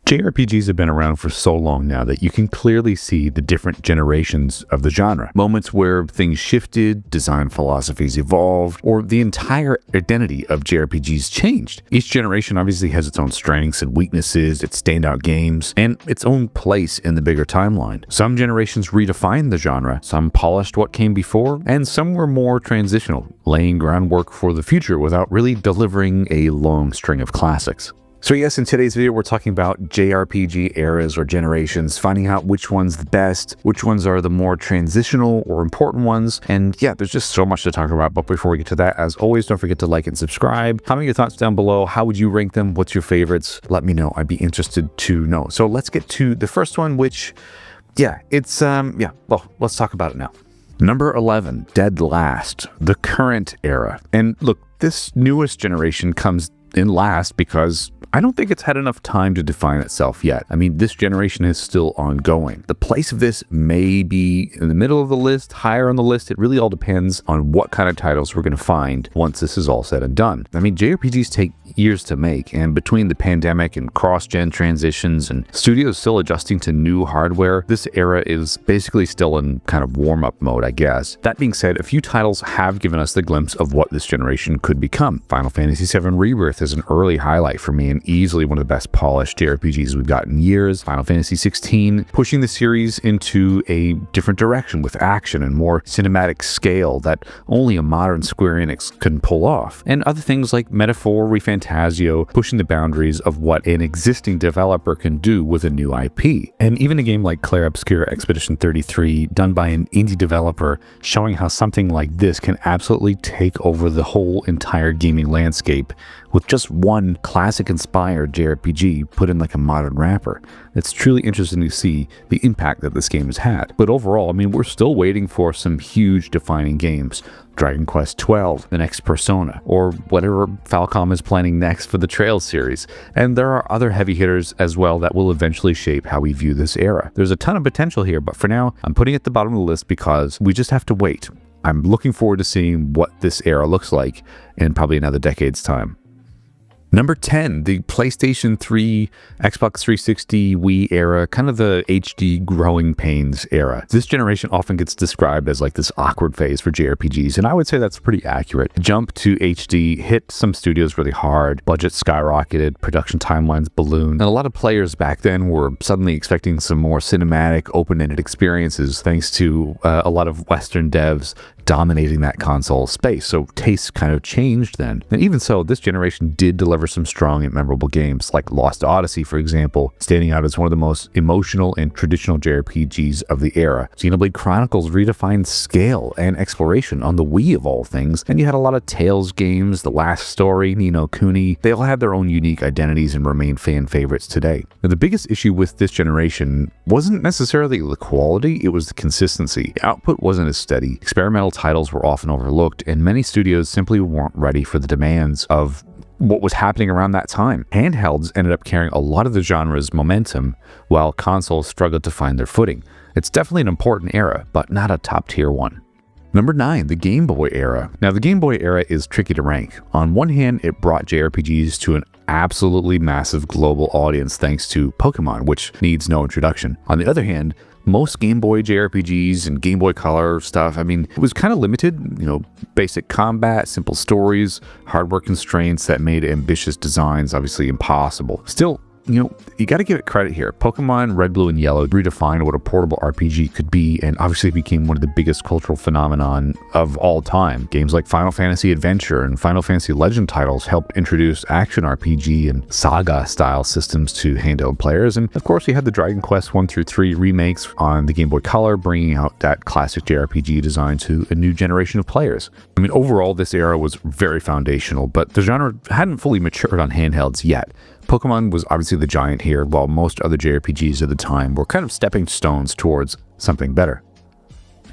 JRPGs have been around for so long now that you can clearly see the different generations of the genre. Moments where things shifted, design philosophies evolved, or the entire identity of JRPGs changed. Each generation obviously has its own strengths and weaknesses, its standout games, and its own place in the bigger timeline. Some generations redefined the genre, some polished what came before, and some were more transitional, laying groundwork for the future without really delivering a long string of classics. So yes, in today's video, we're talking about JRPG eras or generations, finding out which one's the best, which ones are the more transitional or important ones. And yeah, there's just so much to talk about. But before we get to that, as always, don't forget to like and subscribe. Comment your thoughts down below. How would you rank them? What's your favorites? Let me know. I'd be interested to know. So let's get to the first one, which, yeah, it's, well, let's talk about it now. Number 11, Dead Last, the current era. And look, this newest generation comes in last because I don't think it's had enough time to define itself yet. I mean, this generation is still ongoing. The place of this may be in the middle of the list, higher on the list. It really all depends on what kind of titles we're going to find once this is all said and done. I mean, JRPGs take years to make, and between the pandemic and cross-gen transitions and studios still adjusting to new hardware, this era is basically still in kind of warm-up mode, I guess. That being said, a few titles have given us the glimpse of what this generation could become. Final Fantasy VII Rebirth is an early highlight for me and easily one of the best polished JRPGs we've got in years. Final Fantasy XVI pushing the series into a different direction with action and more cinematic scale that only a modern Square Enix can pull off. And other things like Metaphor ReFantasio pushing the boundaries of what an existing developer can do with a new IP. And even a game like Clair Obscur Expedition 33 done by an indie developer showing how something like this can absolutely take over the whole entire gaming landscape with just one classic-inspired JRPG put in like a modern wrapper. It's truly interesting to see the impact that this game has had. But overall, I mean, we're still waiting for some huge defining games. Dragon Quest XII, the next Persona, or whatever Falcom is planning next for the Trails series. And there are other heavy hitters as well that will eventually shape how we view this era. There's a ton of potential here, but for now, I'm putting it at the bottom of the list because we just have to wait. I'm looking forward to seeing what this era looks like in probably another decade's time. Number 10, the PlayStation 3, Xbox 360, Wii era, kind of the HD growing pains era. This generation often gets described as like this awkward phase for JRPGs, and I would say that's pretty accurate. Jump to HD hit some studios really hard, budget skyrocketed, production timelines ballooned, and a lot of players back then were suddenly expecting some more cinematic, open-ended experiences thanks to a lot of Western devs dominating that console space, so tastes kind of changed then. And even so, this generation did deliver some strong and memorable games, like Lost Odyssey, for example, standing out as one of the most emotional and traditional JRPGs of the era. Xenoblade Chronicles redefined scale and exploration on the Wii of all things, and you had a lot of Tales games, The Last Story, Ni no Kuni. They all had their own unique identities and remain fan favorites today. Now, the biggest issue with this generation wasn't necessarily the quality, it was the consistency. The output wasn't as steady. Experimental titles were often overlooked, and many studios simply weren't ready for the demands of what was happening around that time. Handhelds ended up carrying a lot of the genre's momentum, while consoles struggled to find their footing. It's definitely an important era, but not a top-tier one. Number 9, the Game Boy era. Now, the Game Boy era is tricky to rank. On one hand, it brought JRPGs to an absolutely massive global audience thanks to Pokemon, which needs no introduction. On the other hand, most Game Boy JRPGs and Game Boy Color stuff, I mean, it was kind of limited, basic combat, simple stories, hardware constraints that made ambitious designs obviously impossible. Still, you got to give it credit here. Pokemon Red, Blue, and Yellow redefined what a portable RPG could be and obviously became one of the biggest cultural phenomenon of all time. Games like Final Fantasy Adventure and Final Fantasy Legend titles helped introduce action RPG and saga-style systems to handheld players. And of course, we had the Dragon Quest 1 through 3 remakes on the Game Boy Color, bringing out that classic JRPG design to a new generation of players. I mean, overall, this era was very foundational, but the genre hadn't fully matured on handhelds yet. Pokemon was obviously the giant here, while most other JRPGs of the time were kind of stepping stones towards something better.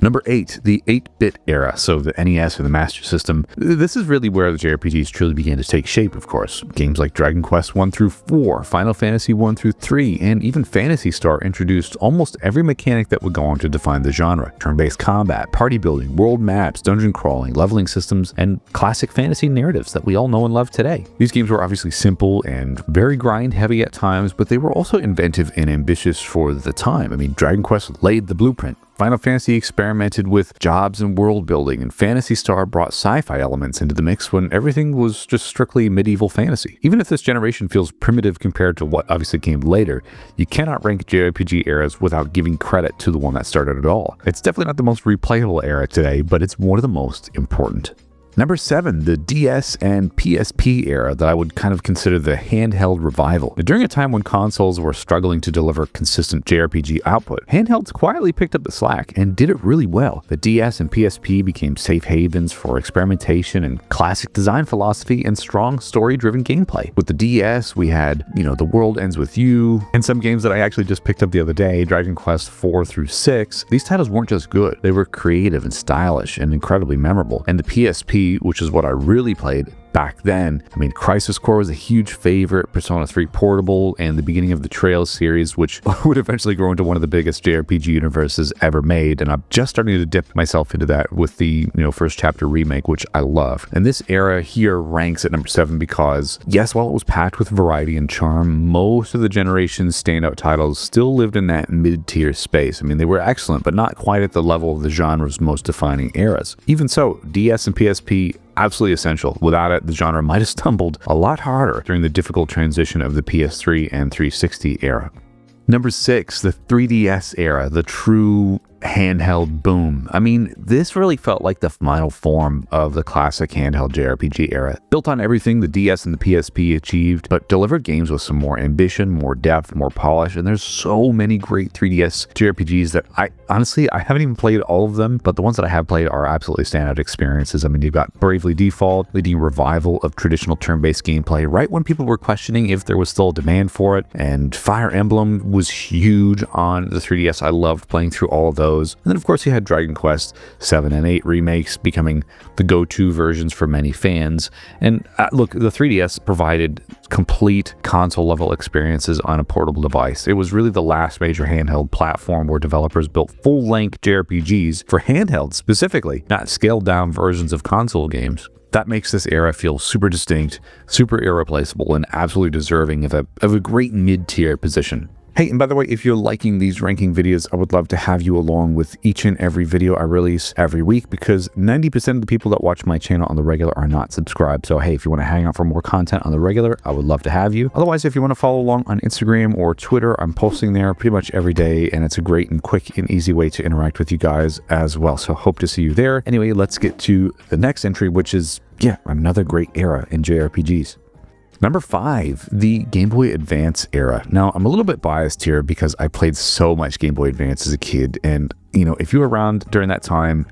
Number 8, the 8-bit era, so the NES or the Master System. This is really where the JRPGs truly began to take shape, of course. Games like Dragon Quest 1 through 4, Final Fantasy 1 through 3, and even Phantasy Star introduced almost every mechanic that would go on to define the genre. Turn-based combat, party building, world maps, dungeon crawling, leveling systems, and classic fantasy narratives that we all know and love today. These games were obviously simple and very grind-heavy at times, but they were also inventive and ambitious for the time. I mean, Dragon Quest laid the blueprint. Final Fantasy experimented with jobs and world building, and Phantasy Star brought sci-fi elements into the mix when everything was just strictly medieval fantasy. Even if this generation feels primitive compared to what obviously came later, you cannot rank JRPG eras without giving credit to the one that started it all. It's definitely not the most replayable era today, but it's one of the most important. Number 7, the DS and PSP era that I would kind of consider the handheld revival. During a time when consoles were struggling to deliver consistent JRPG output, handhelds quietly picked up the slack and did it really well. The DS and PSP became safe havens for experimentation and classic design philosophy and strong story-driven gameplay. With the DS, we had, The World Ends With You, and some games that I actually just picked up the other day, Dragon Quest 4 through 6. These titles weren't just good, they were creative and stylish and incredibly memorable. And the PSP, which is what I really played back then. I mean, Crisis Core was a huge favorite, Persona 3 Portable, and the beginning of the Trails series, which would eventually grow into one of the biggest JRPG universes ever made. And I'm just starting to dip myself into that with the, first chapter remake, which I love. And this era here ranks at number 7 because, yes, while it was packed with variety and charm, most of the generation's standout titles still lived in that mid-tier space. I mean, they were excellent, but not quite at the level of the genre's most defining eras. Even so, DS and PSP absolutely essential. Without it, the genre might have stumbled a lot harder during the difficult transition of the PS3 and 360 era. Number 6, the 3DS era, the true handheld boom. I mean, this really felt like the final form of the classic handheld JRPG era. Built on everything the DS and the PSP achieved, but delivered games with some more ambition, more depth, more polish, and there's so many great 3DS JRPGs that I haven't even played all of them, but the ones that I have played are absolutely standout experiences. I mean, you've got Bravely Default, leading revival of traditional turn-based gameplay right when people were questioning if there was still a demand for it, and Fire Emblem was huge on the 3DS. I loved playing through all of those. And then, of course, you had Dragon Quest 7 and 8 remakes becoming the go-to versions for many fans. And look, the 3DS provided complete console-level experiences on a portable device. It was really the last major handheld platform where developers built full-length JRPGs for handhelds specifically, not scaled-down versions of console games. That makes this era feel super distinct, super irreplaceable, and absolutely deserving of a great mid-tier position. Hey, and by the way, if you're liking these ranking videos, I would love to have you along with each and every video I release every week, because 90% of the people that watch my channel on the regular are not subscribed. So hey, if you want to hang out for more content on the regular, I would love to have you. Otherwise, if you want to follow along on Instagram or Twitter, I'm posting there pretty much every day, and it's a great and quick and easy way to interact with you guys as well. So hope to see you there. Anyway, let's get to the next entry, which is, another great era in JRPGs. Number 5, the Game Boy Advance era. Now, I'm a little bit biased here because I played so much Game Boy Advance as a kid, and if you were around during that time,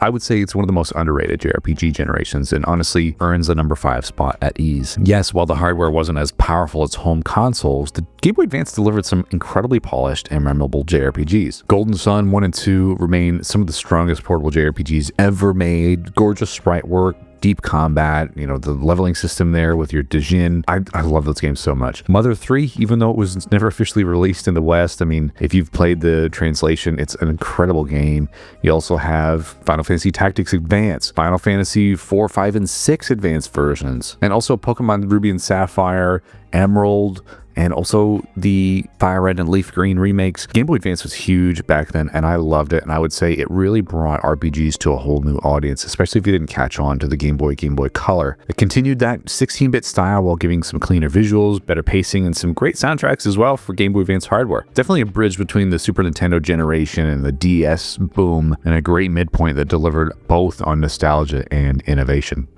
I would say it's one of the most underrated JRPG generations, and honestly earns the number 5 spot at ease. Yes, while the hardware wasn't as powerful as home consoles, the Game Boy Advance delivered some incredibly polished and memorable JRPGs. Golden Sun 1 and 2 remain some of the strongest portable JRPGs ever made. Gorgeous sprite work, deep combat, the leveling system there with your Dijin. I love those games so much. Mother 3, even though it was never officially released in the West, I mean, if you've played the translation, it's an incredible game. You also have Final Fantasy Tactics Advance, Final Fantasy 4, 5, and 6 advanced versions, and also Pokemon Ruby and Sapphire, Emerald, and also the Fire Red and Leaf Green remakes. Game Boy Advance was huge back then, and I loved it, and I would say it really brought RPGs to a whole new audience, especially if you didn't catch on to the Game Boy Color. It continued that 16-bit style while giving some cleaner visuals, better pacing, and some great soundtracks as well for Game Boy Advance hardware. Definitely a bridge between the Super Nintendo generation and the DS boom, and a great midpoint that delivered both on nostalgia and innovation.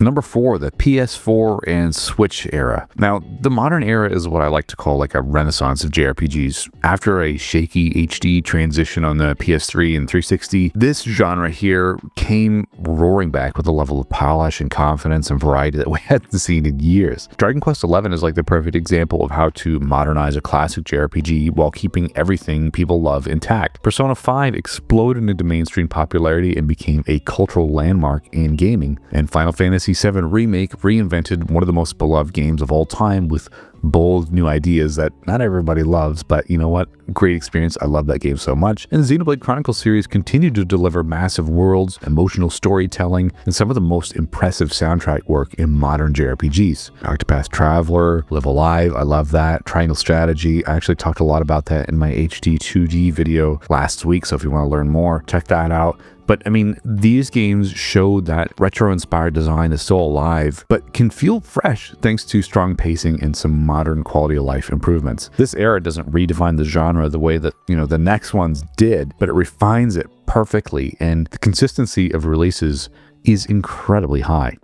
Number 4, the PS4 and Switch era. Now, the modern era is what I like to call like a renaissance of JRPGs. After a shaky HD transition on the PS3 and 360, this genre here came roaring back with a level of polish and confidence and variety that we hadn't seen in years. Dragon Quest XI is like the perfect example of how to modernize a classic JRPG while keeping everything people love intact. Persona 5 exploded into mainstream popularity and became a cultural landmark in gaming, and Final Fantasy VII Remake reinvented one of the most beloved games of all time with bold new ideas that not everybody loves, but you know what? Great experience. I love that game so much. And the Xenoblade Chronicles series continued to deliver massive worlds, emotional storytelling, and some of the most impressive soundtrack work in modern JRPGs. Octopath Traveler, Live Alive, I love that. Triangle Strategy, I actually talked a lot about that in my HD 2D video last week, so if you want to learn more, check that out. But I mean, these games show that retro-inspired design is still alive, but can feel fresh thanks to strong pacing and some modern quality of life improvements. This era doesn't redefine the genre the way that, the next ones did, but it refines it perfectly, and the consistency of releases is incredibly high.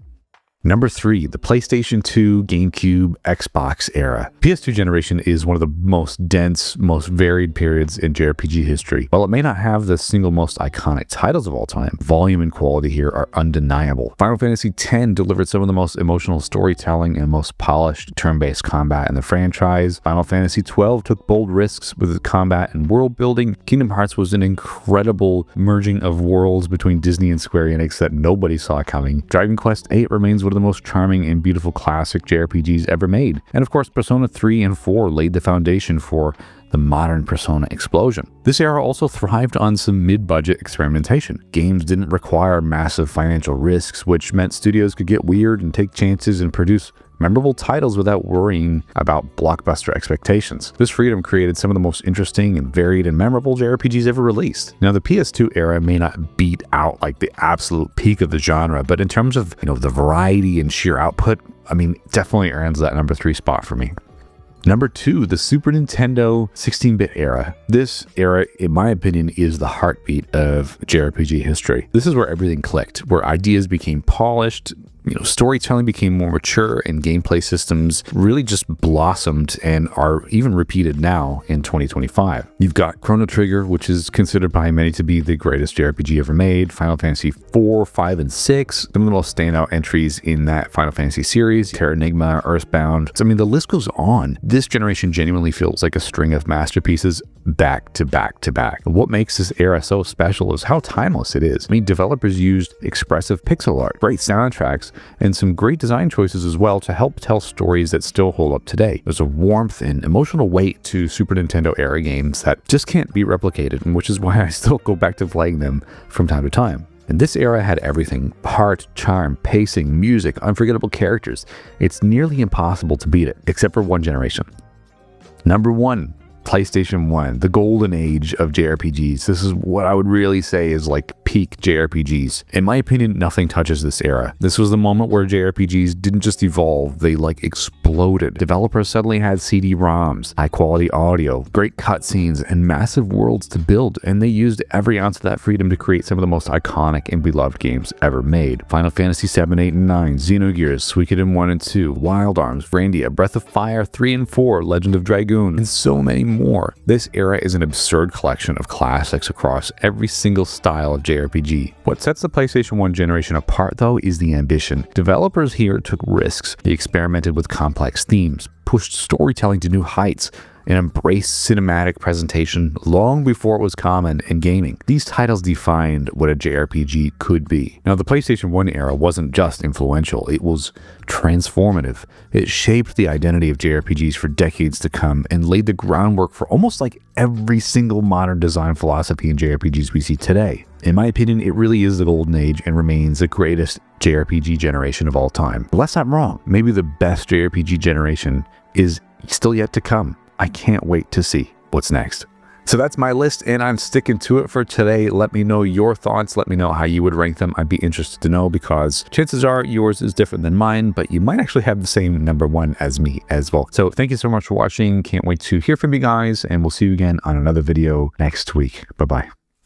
Number 3, the PlayStation 2, GameCube, Xbox era. PS2 generation is one of the most dense, most varied periods in JRPG history. While it may not have the single most iconic titles of all time, volume and quality here are undeniable. Final Fantasy X delivered some of the most emotional storytelling and most polished turn-based combat in the franchise. Final Fantasy XII took bold risks with its combat and world building. Kingdom Hearts was an incredible merging of worlds between Disney and Square Enix that nobody saw coming. Dragon Quest VIII remains one of the most charming and beautiful classic JRPGs ever made. And of course, Persona 3 and 4 laid the foundation for the modern Persona explosion. This era also thrived on some mid-budget experimentation. Games didn't require massive financial risks, which meant studios could get weird and take chances and produce memorable titles without worrying about blockbuster expectations. This freedom created some of the most interesting and varied and memorable JRPGs ever released. Now, the PS2 era may not beat out like the absolute peak of the genre, but in terms of, the variety and sheer output, definitely earns that number 3 spot for me. Number 2, the Super Nintendo 16-bit era. This era, in my opinion, is the heartbeat of JRPG history. This is where everything clicked, where ideas became polished, storytelling became more mature, and gameplay systems really just blossomed and are even repeated now in 2025. You've got Chrono Trigger, which is considered by many to be the greatest JRPG ever made, Final Fantasy 4, 5, and 6, some of the most standout entries in that Final Fantasy series, Terra Enigma, Earthbound. The list goes on. This generation genuinely feels like a string of masterpieces back to back to back. What makes this era so special is how timeless it is. Developers used expressive pixel art, great soundtracks, and some great design choices as well to help tell stories that still hold up today. There's a warmth and emotional weight to Super Nintendo era games that just can't be replicated, and which is why I still go back to playing them from time to time. And this era had everything: heart, charm, pacing, music, unforgettable characters. It's nearly impossible to beat it, except for one generation. Number 1, PlayStation 1, the golden age of JRPGs. This is what I would really say is like peak JRPGs. In my opinion, nothing touches this era. This was the moment where JRPGs didn't just evolve, they exploded. Developers suddenly had CD-ROMs, high quality audio, great cutscenes, and massive worlds to build, and they used every ounce of that freedom to create some of the most iconic and beloved games ever made. Final Fantasy 7, 8, and 9, Xenogears, Suikoden 1 and 2, Wild Arms, Grandia, Breath of Fire 3 and 4, Legend of Dragoon, and so many more. This era is an absurd collection of classics across every single style of JRPG. What sets the PlayStation 1 generation apart, though, is the ambition. Developers here took risks. They experimented with complex themes, pushed storytelling to new heights, and embraced cinematic presentation long before it was common in gaming. These titles defined what a JRPG could be. Now, the PlayStation 1 era wasn't just influential, it was transformative. It shaped the identity of JRPGs for decades to come and laid the groundwork for almost like every single modern design philosophy in JRPGs we see today. In my opinion, it really is the golden age and remains the greatest JRPG generation of all time. Unless I'm wrong, maybe the best JRPG generation is still yet to come. I can't wait to see what's next. So that's my list, and I'm sticking to it for today. Let me know your thoughts. Let me know how you would rank them. I'd be interested to know, because chances are yours is different than mine, but you might actually have the same number 1 as me as well. So thank you so much for watching. Can't wait to hear from you guys, and we'll see you again on another video next week. Bye-bye.